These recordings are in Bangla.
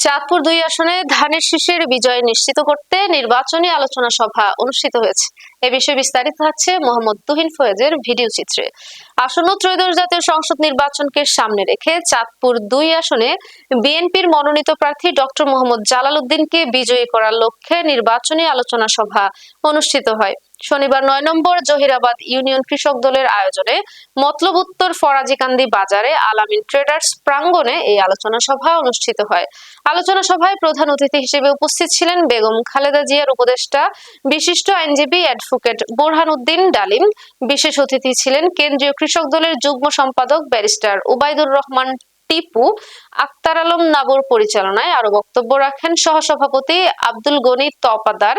চাঁদপুর ২ আসনে ধানের শীষের বিজয় নিশ্চিত করতে নির্বাচনী আলোচনা সভা অনুষ্ঠিত হয়েছে। এ বিষয়ে বিস্তারিত হচ্ছে মোহাম্মদ তুহিন ফয়েজের ভিডিও চিত্রে। আসন্ন ত্রয়োদশ জাতীয় সংসদ নির্বাচনকে সামনে রেখে চাঁদপুর ২ আসনে বিএনপির মনোনীত প্রার্থী ডক্টর মোহাম্মদ জালাল উদ্দিনকে বিজয়ী করার লক্ষ্যে নির্বাচনী আলোচনা সভা অনুষ্ঠিত হয়। শনিবার ৯ নম্বর জহিরাবাদ ইউনিয়ন কৃষক দলের আয়োজনে মতলব উত্তর ফরাজিকান্দি বাজারে আলামিন ট্রেডার্স প্রাঙ্গণে এই আলোচনা সভা অনুষ্ঠিত হয়। আলোচনা সভায় প্রধান অতিথি হিসেবে উপস্থিত ছিলেন বেগম খালেদা জিয়ার উপদেষ্টা বিশিষ্ট আইনজীবী অ্যাডভোকেট বোরহান উদ্দিন ডালিম। বিশেষ অতিথি ছিলেন কেন্দ্রীয় কৃষক দলের যুগ্ম সম্পাদক ব্যারিস্টার ওবায়দুর রহমান টিপু। আক্তার আলম নাবুর পরিচালনায় আরো বক্তব্য রাখেন সহসভাপতি আব্দুল গনি তপাদার,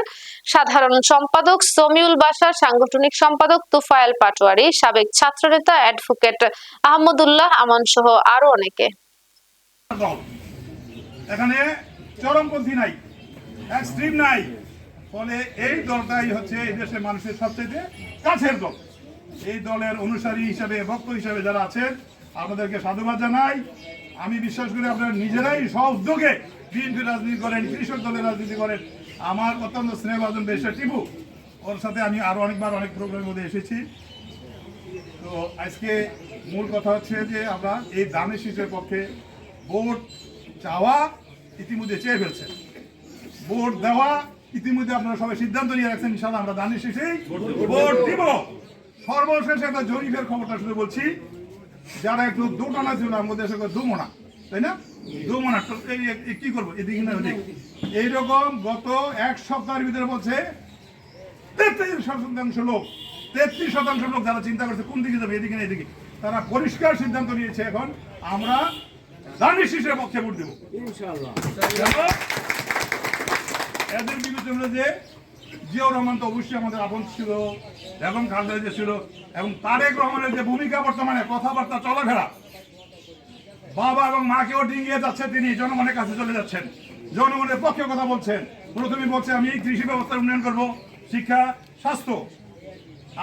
সাধারণ সম্পাদক সমিউল বাশার, সাংগঠনিক সম্পাদক তুফায়েল পাটোয়ারি, সাবেক ছাত্রনেতা অ্যাডভোকেট আহমদুল্লাহ আমান সহ আরো অনেকে। এখানে চরমপন্থী নাই, এক্সট্রিম নাই, ফলে এই দলটাই হচ্ছে এই দেশের মানুষের সবচেয়ে কাছের দল। এই দলের অনুসারী হিসাবে, ভক্ত হিসাবে যারা আছেন, আপনাদেরকে সাধুবাদ জানাই। আমি বিশ্বাস করি আপনারা নিজেরাই সব উদ্যোগে বিএনপি রাজনীতি করেন, কৃষক দলের রাজনীতি করেন। আমার অত্যন্ত স্নেহভাজন বেশি টিপু, ওর সাথে আমি আরো অনেকবার অনেক প্রোগ্রামের মধ্যে এসেছি। তো আজকে মূল কথা হচ্ছে যে আমরা এই ধানের শীষের পক্ষে ভোট চাওয়া ইতিমধ্যে চেয়ে ফেলছেন, ভোট দেওয়া ইতিমধ্যে আপনারা সবাই সিদ্ধান্ত নিয়ে রাখছেন। ইনশাআল্লাহ আমরা ধানের শীষেই ভোট দিব। সর্বশেষ একটা জরিপের খবরটা শুধু বলছি, যারা একটু দুটানা ছিল আমাদের সঙ্গে দুমোনা, তাই না, দুমোনা কি করবো এদিকে না ওদিক, এইরকম গত এক সপ্তাহের ভিতরে বলছে 33% লোক, 33% লোক যারা চিন্তা করছে কোন দিকে যাবে, এদিকে না এদিকে, তারা পরিষ্কার সিদ্ধান্ত নিয়েছে এখন আমরা ধানের শীষের পক্ষে ভোট দেব ইনশাআল্লাহ। এদের বিবেচনা যে জিয়াউর রহমান তো অবশ্যই আমাদের আপন ছিল, বেগম খালেদা জিয়া ছিল, এবং তারেক রহমানের যে ভূমিকা বর্তমানে কথাবার্তা চলাফেরা, বাবা এবং মাকেও ডিঙিয়ে যাচ্ছে, তিনি জনগণের কাছে চলে যাচ্ছেন, জনগণের পক্ষে কথা বলছেন। প্রথমে বলছে আমি কৃষি ব্যবস্থার উন্নয়ন করব, শিক্ষা, স্বাস্থ্য,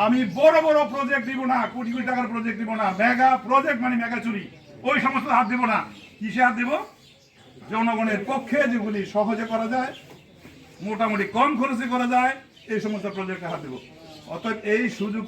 আমি বড় বড় প্রজেক্ট দিব না, কোটি কোটি টাকার প্রজেক্ট দিব না, মেগা প্রজেক্ট মানে মেগা চুরি, ওই সমস্ত হাত দিব না। কিসে হাত দিব? জনগণের পক্ষে যেগুলি সহজে করা যায়, মোটামুটি কম খরচে করা যায়, এই সমস্ত প্রজেক্টে হাত দেব। অর্থাৎ এই সুযোগ